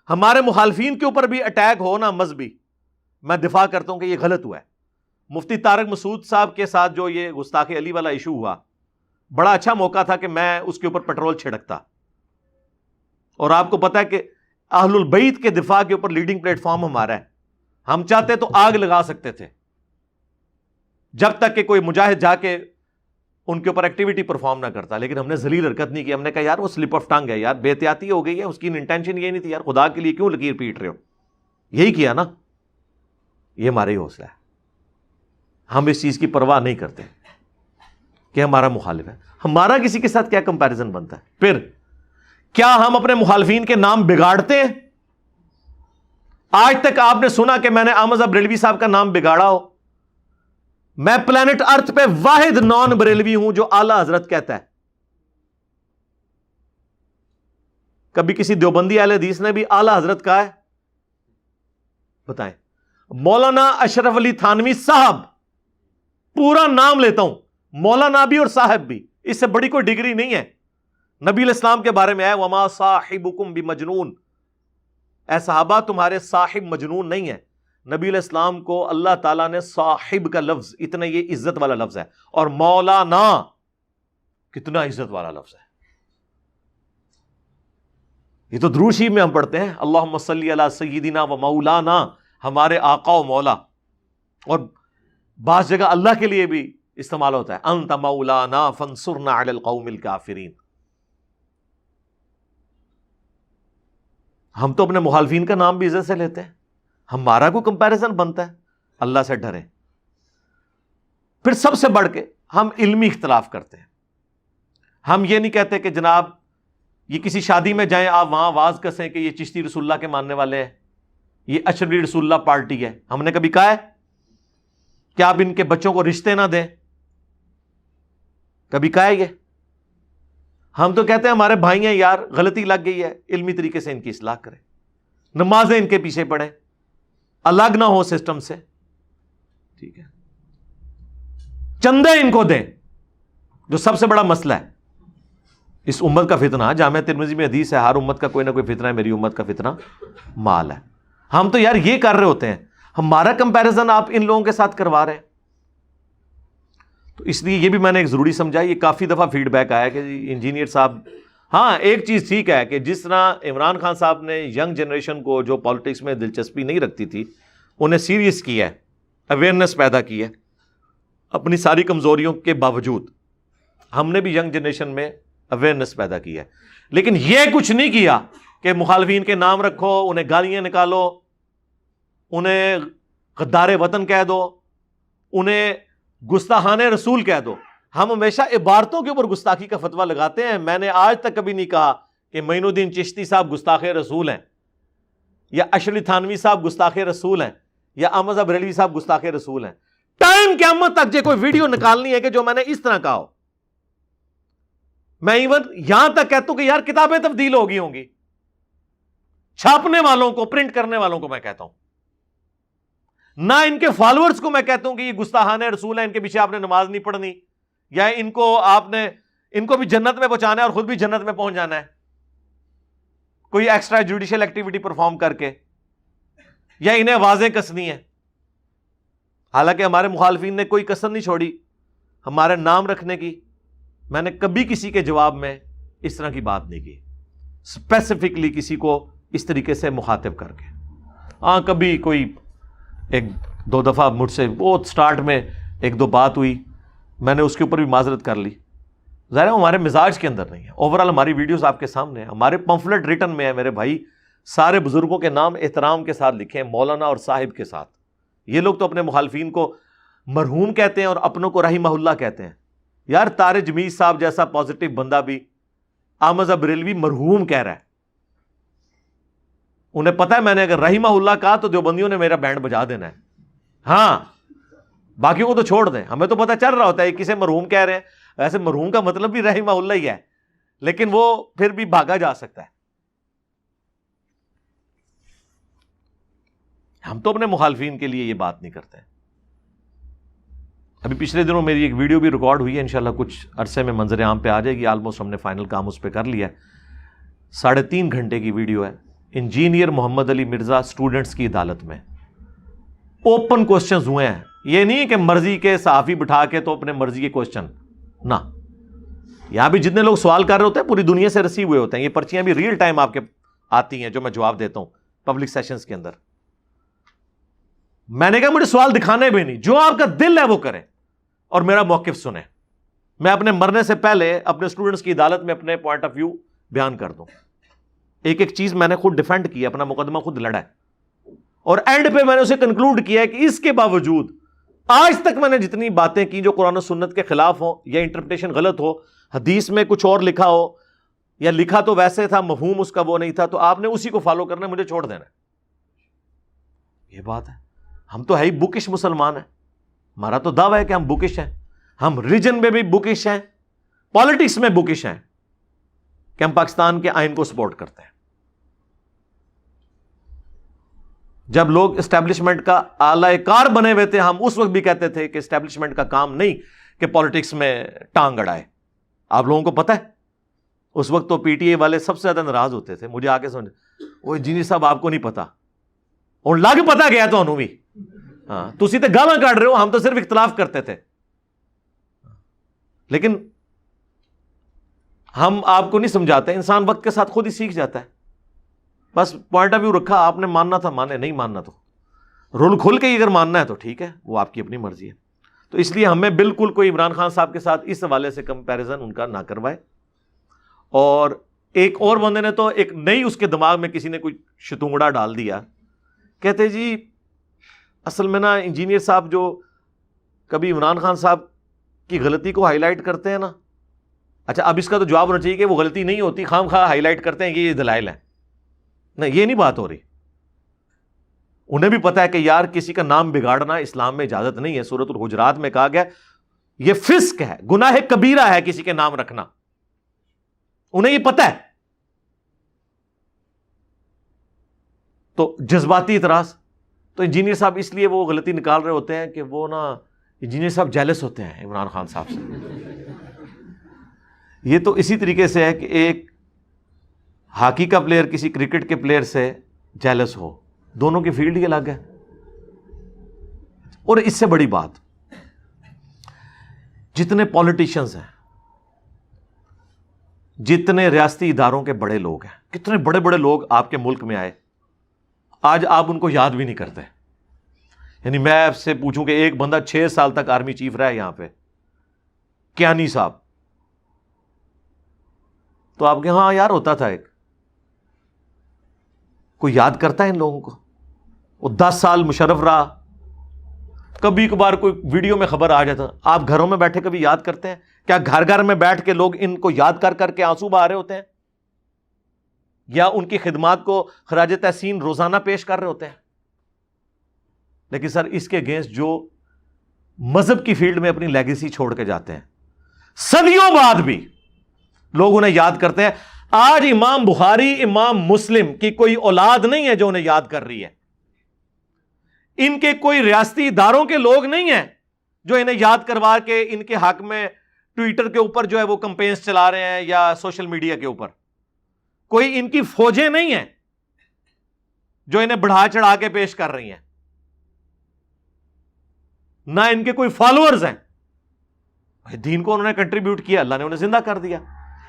ہمارے مخالفین کے اوپر بھی اٹیک ہو نا مذہبی، میں دفاع کرتا ہوں کہ یہ غلط ہوا ہے. مفتی طارق مسعود صاحب کے ساتھ جو یہ گستاخ علی والا ایشو ہوا، بڑا اچھا موقع تھا کہ میں اس کے اوپر پیٹرول چھڑکتا. اور آپ کو پتا ہے کہ اہل البیت کے دفاع کے اوپر لیڈنگ پلیٹ فارم ہمارا ہے. ہم چاہتے تو آگ لگا سکتے تھے جب تک کہ کوئی مجاہد جا کے ان کے اوپر ایکٹیویٹی پرفارم نہ کرتا، لیکن ہم نے ذلیل حرکت نہیں کی. ہم نے کہا یار وہ سلپ آف ٹنگ ہے یار، بے احتیاطی ہو گئی ہے، اس کی انٹینشن یہ نہیں تھی یار، خدا کے لیے کیوں لکیر پیٹ رہے ہو. یہی کیا نا. یہ ہمارا ہی حوصلہ ہے. ہم اس چیز کی پرواہ نہیں کرتے کہ ہمارا مخالف ہے. ہمارا کسی کے ساتھ کیا کمپیریزن بنتا ہے؟ پھر کیا ہم اپنے مخالفین کے نام بگاڑتے ہیں؟ آج تک آپ نے سنا کہ میں نے احمد بریلوی صاحب کا نام بگاڑا ہو؟ میں پلانٹ ارتھ پہ واحد نان بریلوی ہوں جو اعلی حضرت کہتا ہے. کبھی کسی دیوبندی اہل حدیث نے بھی اعلی حضرت کہا ہے؟ بتائیں. مولانا اشرف علی تھانوی صاحب، پورا نام لیتا ہوں، مولانا بھی اور صاحب بھی، اس سے بڑی کوئی ڈگری نہیں ہے. نبی علیہ السلام کے بارے میں ہے وما صاحبکم بمجنون، اے صحابہ تمہارے صاحب مجنون نہیں ہے. نبی علیہ السلام کو اللہ تعالیٰ نے صاحب کا لفظ، اتنا یہ عزت والا لفظ ہے، اور مولانا کتنا عزت والا لفظ ہے. یہ تو درود شریف میں ہم پڑھتے ہیں اللہم صلی علی سیدنا و مولانا، ہمارے آقا و مولا، اور بعض جگہ اللہ کے لیے بھی استعمال ہوتا ہے انت مولانا فانصرنا علی القوم الکافرین. ہم تو اپنے مخالفین کا نام بھی عزت سے لیتے ہیں، ہمارا کوئی کمپیریزن بنتا ہے؟ اللہ سے ڈریں. پھر سب سے بڑھ کے ہم علمی اختلاف کرتے ہیں. ہم یہ نہیں کہتے کہ جناب یہ کسی شادی میں جائیں آپ وہاں آواز کسیں کہ یہ چشتی رسول اللہ کے ماننے والے ہیں، یہ اشرفی رسول اللہ پارٹی ہے. ہم نے کبھی کہا ہے کہ آپ ان کے بچوں کو رشتے نہ دیں؟ کبھی کہا ہے یہ؟ ہم تو کہتے ہیں ہمارے بھائی ہیں یار، غلطی لگ گئی ہے، علمی طریقے سے ان کی اصلاح کریں، نمازیں ان کے پیچھے پڑھیں، الگ نہ ہو سسٹم سے، ٹھیک ہے، چندے ان کو دیں. جو سب سے بڑا مسئلہ ہے اس امت کا فتنہ، جامعہ ترمذی میں حدیث ہے ہر امت کا کوئی نہ کوئی فتنہ ہے، میری امت کا فتنہ مال ہے. ہم تو یار یہ کر رہے ہوتے ہیں، ہمارا کمپیریزن آپ ان لوگوں کے ساتھ کروا رہے ہیں. تو اس لیے یہ بھی میں نے ایک ضروری سمجھا. یہ کافی دفعہ فیڈ بیک آیا کہ انجینئر صاحب، ہاں ایک چیز ٹھیک ہے کہ جس طرح عمران خان صاحب نے ینگ جنریشن کو جو پالیٹکس میں دلچسپی نہیں رکھتی تھی انہیں سیریس کیا ہے، اویئرنیس پیدا کی ہے اپنی ساری کمزوریوں کے باوجود. ہم نے بھی ینگ جنریشن میں اویئرنیس پیدا کی ہے، لیکن یہ کچھ نہیں کیا کہ مخالفین کے نام رکھو، انہیں گالیاں نکالو، انہیں غدار وطن کہہ دو، انہیں گستاخان رسول کہہ دو. ہم ہمیشہ عبارتوں کے اوپر گستاخی کا فتویٰ لگاتے ہیں. میں نے آج تک کبھی نہیں کہا کہ معین الدین چشتی صاحب گستاخ رسول ہیں، یا اشرفی تھانوی صاحب گستاخ رسول ہیں، یا احمد صاحب بریلوی صاحب گستاخ رسول ہیں. ٹائم قیامت تک جو کوئی ویڈیو نکالنی ہے کہ جو میں نے اس طرح کہا ہو. میں ایون یہاں تک کہتا ہوں کہ یار کتابیں تبدیل ہو گئی ہوں گی، چھاپنے والوں کو، پرنٹ کرنے والوں کو میں کہتا ہوں، نہ ان کے فالوورز کو میں کہتا ہوں کہ یہ گستاخان رسول ہیں، ان کے پیچھے آپ نے نماز نہیں پڑھنی، یا ان کو بھی جنت میں پہنچانا ہے اور خود بھی جنت میں پہنچ جانا ہے کوئی ایکسٹرا جوڈیشل ایکٹیویٹی پرفارم کر کے، یا انہیں آوازیں کسنی ہیں. حالانکہ ہمارے مخالفین نے کوئی کسر نہیں چھوڑی ہمارے نام رکھنے کی. میں نے کبھی کسی کے جواب میں اس طرح کی بات نہیں کی اسپیسیفکلی کسی کو اس طریقے سے مخاطب کر کے. ہاں کبھی کوئی ایک دو دفعہ مجھ سے بہت سٹارٹ میں ایک دو بات ہوئی، میں نے اس کے اوپر بھی معذرت کر لی. ظاہر ہے ہمارے مزاج کے اندر نہیں ہے. اوورال ہماری ویڈیوز آپ کے سامنے ہیں، ہمارے پمفلٹ ریٹن میں ہے میرے بھائی، سارے بزرگوں کے نام احترام کے ساتھ لکھے ہیں، مولانا اور صاحب کے ساتھ. یہ لوگ تو اپنے مخالفین کو مرحوم کہتے ہیں اور اپنوں کو رحمہ اللہ کہتے ہیں. یار طارق جمیل صاحب جیسا پازیٹو بندہ بھی احمد صاحب بریلوی مرحوم کہہ رہا ہے. انہیں پتا ہے میں نے اگر رحمہ اللہ کہا تو دیوبندیوں نے میرا بینڈ بجا دینا ہے. ہاں باقیوں کو تو چھوڑ دیں، ہمیں تو پتا چل رہا ہوتا ہے کسے مرحوم کہہ رہے ہیں. ویسے مرحوم کا مطلب بھی رحمہ اللہ ہی ہے، لیکن وہ پھر بھی بھاگا جا سکتا ہے. ہم تو اپنے مخالفین کے لیے یہ بات نہیں کرتے. ابھی پچھلے دنوں میری ایک ویڈیو بھی ریکارڈ ہوئی ہے، انشاءاللہ کچھ عرصے میں منظر عام پہ آ جائے گی. آلموسٹ ہم نے فائنل کام اس پہ کر لیا ہے. 3.5 گھنٹے کی ویڈیو ہے. انجینئر محمد علی مرزا اسٹوڈنٹس کی عدالت میں اوپن کوسچنز ہوئے ہیں. یہ نہیں کہ مرضی کے صحافی بٹھا کے تو اپنے مرضی کے کوسچن نہ، یہاں بھی جتنے لوگ سوال کر رہے ہوتے ہیں پوری دنیا سے رسیو ہوئے ہوتے ہیں. یہ پرچیاں بھی ریئل ٹائم آپ کے آتی ہیں جو میں جواب دیتا ہوں پبلک سیشنز کے اندر. میں نے کہا مجھے سوال دکھانے بھی نہیں، جو آپ کا دل ہے وہ کریں اور میرا موقف سنیں. میں اپنے مرنے سے پہلے اپنے اسٹوڈنٹس کی عدالت میں اپنے پوائنٹ آف ویو بیان کر دوں. ایک ایک چیز میں نے خود ڈیفینڈ کی، اپنا مقدمہ خود لڑا ہے، اور اینڈ پہ میں نے اسے کنکلوڈ کیا ہے کہ اس کے باوجود آج تک میں نے جتنی باتیں کی جو قرآن و سنت کے خلاف ہو، یا انٹرپریٹیشن غلط ہو، حدیث میں کچھ اور لکھا ہو، یا لکھا تو ویسے تھا مفہوم اس کا وہ نہیں تھا، تو آپ نے اسی کو فالو کرنا ہے، مجھے چھوڑ دینا ہے. یہ بات ہے. ہم تو ہے ہی بکش مسلمان ہیں. ہمارا تو دعویٰ ہے کہ ہم بکش ہیں. ہم ریجن میں بھی بکش ہیں، پالیٹکس میں بکش ہیں کہ ہم پاکستان کے آئین کو سپورٹ کرتے ہیں. جب لوگ اسٹیبلشمنٹ کا اعلی کار بنے ہوئے تھے، ہم اس وقت بھی کہتے تھے کہ اسٹیبلشمنٹ کا کام نہیں کہ پالیٹکس میں ٹانگ اڑائے. آپ لوگوں کو پتہ ہے اس وقت تو پی ٹی اے والے سب سے زیادہ ناراض ہوتے تھے. مجھے آ کے سمجھ، وہ انجینئر صاحب آپ کو نہیں پتا، اور لگ پتا گیا تو بھی ہاں تسی تے گالاں کاٹ رہے ہو, ہم تو صرف اختلاف کرتے تھے. لیکن ہم آپ کو نہیں سمجھاتے, انسان وقت کے ساتھ خود ہی سیکھ جاتا ہے. بس پوائنٹ آف ویو رکھا آپ نے, ماننا تھا مانے, نہیں ماننا تو رول کھل کے ہی اگر ماننا ہے تو ٹھیک ہے, وہ آپ کی اپنی مرضی ہے. تو اس لیے ہمیں بالکل کوئی عمران خان صاحب کے ساتھ اس حوالے سے کمپیریزن ان کا نہ کروائے. اور ایک اور بندے نے تو ایک نئی اس کے دماغ میں کسی نے کوئی شتونگڑا ڈال دیا, کہتے جی اصل میں نا انجینئر صاحب جو کبھی عمران خان صاحب کی غلطی کو ہائی لائٹ کرتے ہیں نا, اچھا اب اس کا تو جواب ہونا چاہیے کہ وہ غلطی نہیں ہوتی, خام خواہ ہائی لائٹ کرتے ہیں کہ یہ دلائل ہے. نہیں, یہ نہیں بات ہو رہی. انہیں بھی پتا ہے کہ یار کسی کا نام بگاڑنا اسلام میں اجازت نہیں ہے. سورۃ الحجرات میں کہا گیا یہ فسق ہے, گناہ کبیرہ ہے کسی کے نام رکھنا, انہیں یہ پتا ہے. تو جذباتی اعتراض, تو انجینئر صاحب اس لیے وہ غلطی نکال رہے ہوتے ہیں کہ وہ نا انجینئر صاحب جیلس ہوتے ہیں عمران خان صاحب سے. یہ تو اسی طریقے سے ہے کہ ایک ہاکی کا پلیئر کسی کرکٹ کے پلیئر سے جیلس ہو, دونوں کی فیلڈ ہی الگ ہے. اور اس سے بڑی بات, جتنے پولیٹیشنز ہیں, جتنے ریاستی اداروں کے بڑے لوگ ہیں, کتنے بڑے بڑے لوگ آپ کے ملک میں آئے, آج آپ ان کو یاد بھی نہیں کرتے. یعنی میں آپ سے پوچھوں کہ ایک بندہ 6 سال تک آرمی چیف رہا ہے یہاں پہ, کیانی صاحب, تو آپ کے ہاں یار ہوتا تھا ایک, کوئی یاد کرتا ہے ان لوگوں کو؟ وہ 10 سال مشرف رہا, کبھی کبھار کوئی ویڈیو میں خبر آ جاتا. آپ گھروں میں بیٹھے کبھی یاد کرتے ہیں کیا؟ گھر گھر میں بیٹھ کے لوگ ان کو یاد کر کر کے آنسو بہا رہے ہوتے ہیں, یا ان کی خدمات کو خراج تحسین روزانہ پیش کر رہے ہوتے ہیں. لیکن سر اس کے اگینسٹ جو مذہب کی فیلڈ میں اپنی لیگیسی چھوڑ کے جاتے ہیں, صدیوں بعد بھی لوگ انہیں یاد کرتے ہیں. آج امام بخاری, امام مسلم کی کوئی اولاد نہیں ہے جو انہیں یاد کر رہی ہے. ان کے کوئی ریاستی اداروں کے لوگ نہیں ہیں جو انہیں یاد کروا کے ان کے حق میں ٹویٹر کے اوپر جو ہے وہ کمپینز چلا رہے ہیں, یا سوشل میڈیا کے اوپر. کوئی ان کی فوجیں نہیں ہیں جو انہیں بڑھا چڑھا کے پیش کر رہی ہیں, نہ ان کے کوئی فالوورز ہیں. دین کو انہوں نے کنٹریبیوٹ کیا, اللہ نے انہیں زندہ کر دیا.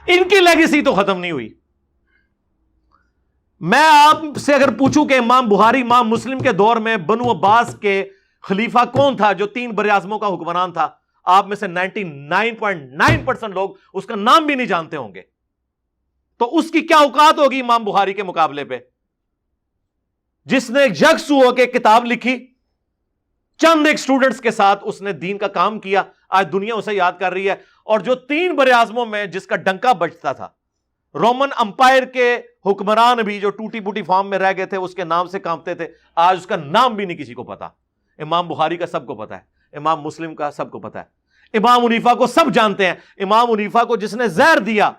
ان کی لیگیسی تو ختم نہیں ہوئی. میں آپ سے اگر پوچھوں کہ امام بخاری, امام مسلم کے دور میں بنو عباس کے خلیفہ کون تھا جو 3 براعظموں کا حکمران تھا, آپ میں سے 99.9% لوگ اس کا نام بھی نہیں جانتے ہوں گے. تو اس کی کیا اوقات ہوگی امام بخاری کے مقابلے پہ, جس نے یکسو ہو کے کتاب لکھی, چند ایک سٹوڈنٹس کے ساتھ اس نے دین کا کام کیا, آج دنیا اسے یاد کر رہی ہے. اور جو 3 براعظموں میں جس کا ڈنکا بجتا تھا, رومن امپائر کے حکمران بھی جو ٹوٹی پوٹی فارم میں رہ گئے تھے اس کے نام سے کانپتے تھے, آج اس کا نام بھی نہیں کسی کو پتا. امام بخاری کا سب کو پتا ہے, امام مسلم کا سب کو پتا ہے, امام حنیفہ کو سب جانتے ہیں. امام حنیفہ کو جس نے زہر دیا,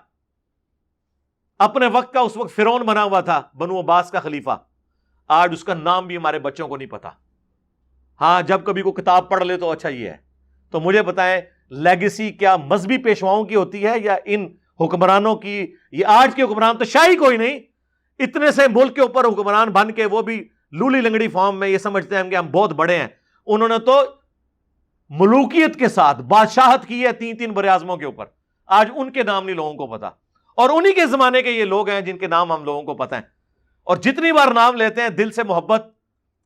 اپنے وقت کا اس وقت فرعون بنا ہوا تھا, بنو عباس کا خلیفہ, آج اس کا نام بھی ہمارے بچوں کو نہیں پتا. ہاں جب کبھی کو کتاب پڑھ لے تو اچھا یہ ہے. تو مجھے بتائیں لیگیسی کیا مذہبی پیشواؤں کی ہوتی ہے یا ان حکمرانوں کی؟ یہ آج کے حکمران تو شاہی کوئی نہیں, اتنے سے ملک کے اوپر حکمران بن کے وہ بھی لولی لنگڑی فارم میں یہ سمجھتے ہیں کہ ہم بہت بڑے ہیں. انہوں نے تو ملوکیت کے ساتھ بادشاہت کی ہے 3 براعظموں کے اوپر, آج ان کے نام نہیں لوگوں کو پتا. اور انہی کے زمانے کے یہ لوگ ہیں جن کے نام ہم لوگوں کو پتا ہیں. اور جتنی بار نام لیتے ہیں دل سے محبت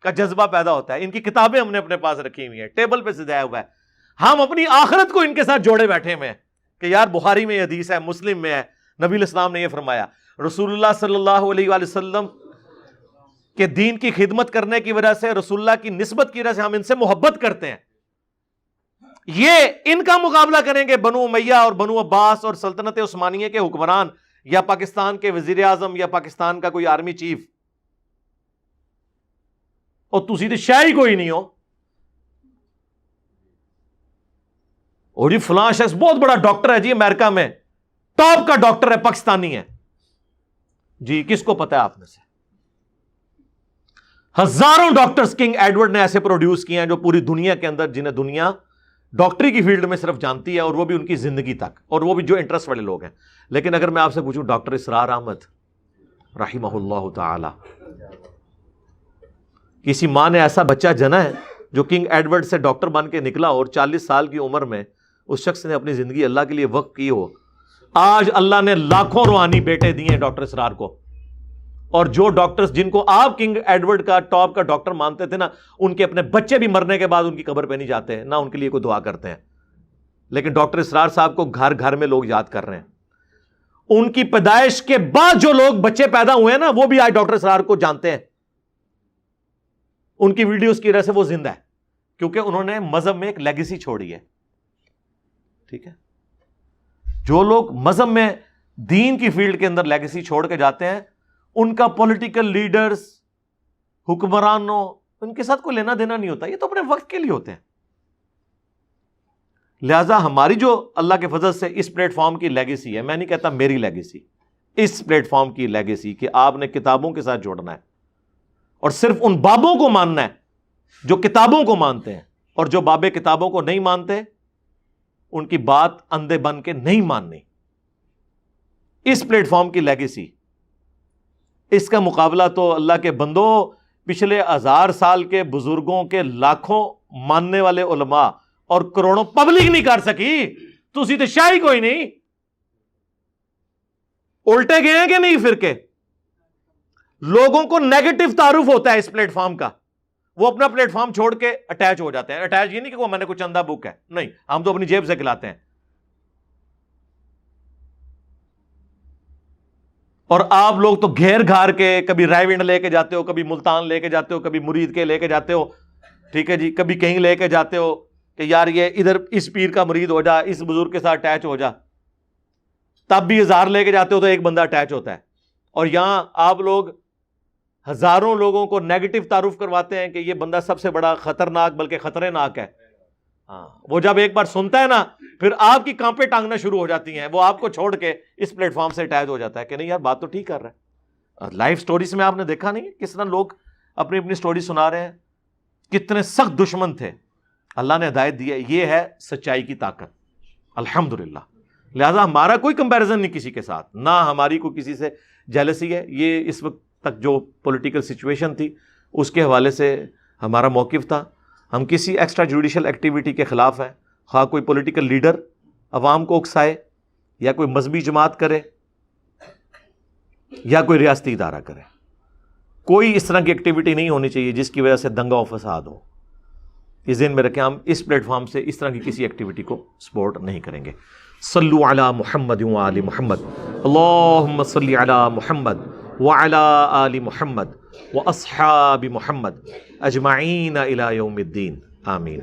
کا جذبہ پیدا ہوتا ہے. ان کی کتابیں ہم نے اپنے پاس رکھی ہوئی ہیں, ٹیبل پہ سجایا ہوا ہے. ہم اپنی آخرت کو ان کے ساتھ جوڑے بیٹھے ہوئے ہیں کہ یار بخاری میں یہ حدیث ہے, مسلم میں ہے, نبی الاسلام نے یہ فرمایا. رسول اللہ صلی اللہ علیہ وآلہ وسلم کے دین کی خدمت کرنے کی وجہ سے, رسول اللہ کی نسبت کی وجہ سے ہم ان سے محبت کرتے ہیں. یہ ان کا مقابلہ کریں گے بنو امیہ اور بنو عباس اور سلطنت عثمانیہ کے حکمران, یا پاکستان کے وزیر اعظم, یا پاکستان کا کوئی آرمی چیف, اور تسی تو شاہی کوئی نہیں ہو. اور جی فلاں شخص بہت بڑا ڈاکٹر ہے جی امریکہ میں, ٹاپ کا ڈاکٹر ہے, پاکستانی ہے جی. کس کو پتا ہے آپ میں سے؟ ہزاروں ڈاکٹرز کنگ ایڈورڈ نے ایسے پروڈیوس کیے ہیں جو پوری دنیا کے اندر, جنہیں دنیا ڈاکٹری کی فیلڈ میں صرف جانتی ہے, اور وہ بھی ان کی زندگی تک, اور وہ بھی جو انٹرسٹ والے لوگ ہیں. لیکن اگر میں آپ سے پوچھوں ڈاکٹر اسرار احمد رحمہ اللہ تعالی, کسی ماں نے ایسا بچہ جنا ہے جو کنگ ایڈورڈ سے ڈاکٹر بن کے نکلا اور 40 سال کی عمر میں اس شخص نے اپنی زندگی اللہ کے لیے وقف کی ہو. آج اللہ نے لاکھوں روحانی بیٹے دیے ڈاکٹر اسرار کو, اور جو ڈاکٹرز جن کو آپ کنگ ایڈورڈ کا ٹاپ کا ڈاکٹر مانتے تھے نا, ان کے اپنے بچے بھی مرنے کے بعد ان کی قبر پہ نہیں جاتے ہیں, نہ ان کے لیے کوئی دعا کرتے ہیں. لیکن ڈاکٹر اسرار صاحب کو گھر گھر میں لوگ یاد کر رہے ہیں. ان کی پیدائش کے بعد جو لوگ بچے پیدا ہوئے ہیں نا, وہ بھی آج ڈاکٹر اسرار کو جانتے ہیں. ان کی ویڈیوز کی وجہ سے وہ زندہ ہے, کیونکہ انہوں نے مذہب میں ایک لیگیسی چھوڑی ہے. ٹھیک ہے, جو لوگ مذہب میں دین کی فیلڈ کے اندر لیگیسی چھوڑ کے جاتے ہیں, ان کا پولیٹیکل لیڈرز, حکمرانوں, ان کے ساتھ کوئی لینا دینا نہیں ہوتا. یہ تو اپنے وقت کے لیے ہوتے ہیں. لہذا ہماری جو اللہ کے فضل سے اس پلیٹ فارم کی لیگیسی ہے, میں نہیں کہتا میری لیگیسی, اس پلیٹ فارم کی لیگیسی کہ آپ نے کتابوں کے ساتھ جوڑنا ہے اور صرف ان بابوں کو ماننا ہے جو کتابوں کو مانتے ہیں, اور جو بابے کتابوں کو نہیں مانتے ان کی بات اندھے بن کے نہیں ماننی. اس پلیٹ فارم کی لیگیسی, اس کا مقابلہ تو اللہ کے بندو پچھلے 1000 سال کے بزرگوں کے لاکھوں ماننے والے علماء اور کروڑوں پبلک نہیں کر سکی. تسی تو شاہی کوئی نہیں. الٹے گئے ہیں کہ نہیں فرقے؟ لوگوں کو نیگیٹو تعارف ہوتا ہے اس پلیٹ فارم کا, وہ اپنا پلیٹ فارم چھوڑ کے اٹیچ ہو جاتے ہیں. اٹیچ یہ نہیں کہ وہ میں نے کچھ چندہ بک ہے, نہیں, ہم تو اپنی جیب سے کھلاتے ہیں. اور آپ لوگ تو گھیر گھار کے کبھی رائیونڈ لے کے جاتے ہو, کبھی ملتان لے کے جاتے ہو, کبھی مرید کے لے کے جاتے ہو. ٹھیک ہے جی, کبھی کہیں لے کے جاتے ہو کہ یار یہ ادھر اس پیر کا مرید ہو جا, اس بزرگ کے ساتھ اٹیچ ہو جا. تب بھی 1000 لے کے جاتے ہو تو ایک بندہ اٹیچ ہوتا ہے. اور یہاں آپ لوگ ہزاروں لوگوں کو نیگیٹو تعارف کرواتے ہیں کہ یہ بندہ سب سے بڑا خطرناک بلکہ خطرے ناک ہے. ہاں, وہ جب ایک بار سنتا ہے نا, پھر آپ کی کانپیں ٹانگنا شروع ہو جاتی ہیں. وہ آپ کو چھوڑ کے اس پلیٹ فارم سے اٹیچ ہو جاتا ہے کہ نہیں یار بات تو ٹھیک کر رہا ہے. لائف سٹوریز میں آپ نے دیکھا نہیں کس طرح لوگ اپنی اپنی سٹوری سنا رہے ہیں, کتنے سخت دشمن تھے. اللہ نے ہدایت دی ہے, یہ ہے سچائی کی طاقت الحمدللہ. لہذا ہمارا کوئی کمپیریزن نہیں کسی کے ساتھ, نہ ہماری کوئی کسی سے جیلسی ہے. یہ اس وقت تک جو پولیٹیکل سچویشن تھی اس کے حوالے سے ہمارا موقف تھا. ہم کسی ایکسٹرا جوڈیشل ایکٹیویٹی کے خلاف ہیں, خواہ کوئی پولیٹیکل لیڈر عوام کو اکسائے, یا کوئی مذہبی جماعت کرے, یا کوئی ریاستی ادارہ کرے. کوئی اس طرح کی ایکٹیویٹی نہیں ہونی چاہیے جس کی وجہ سے دنگا و فساد ہو. یہ ذہن میں رکھیں, ہم اس پلیٹ فارم سے اس طرح کی کسی ایکٹیویٹی کو سپورٹ نہیں کریں گے. صلو علی محمد و آل محمد, اللہم صلی علی محمد وعلی آل محمد واصحاب محمد اجمعین الی یوم الدین, آمین.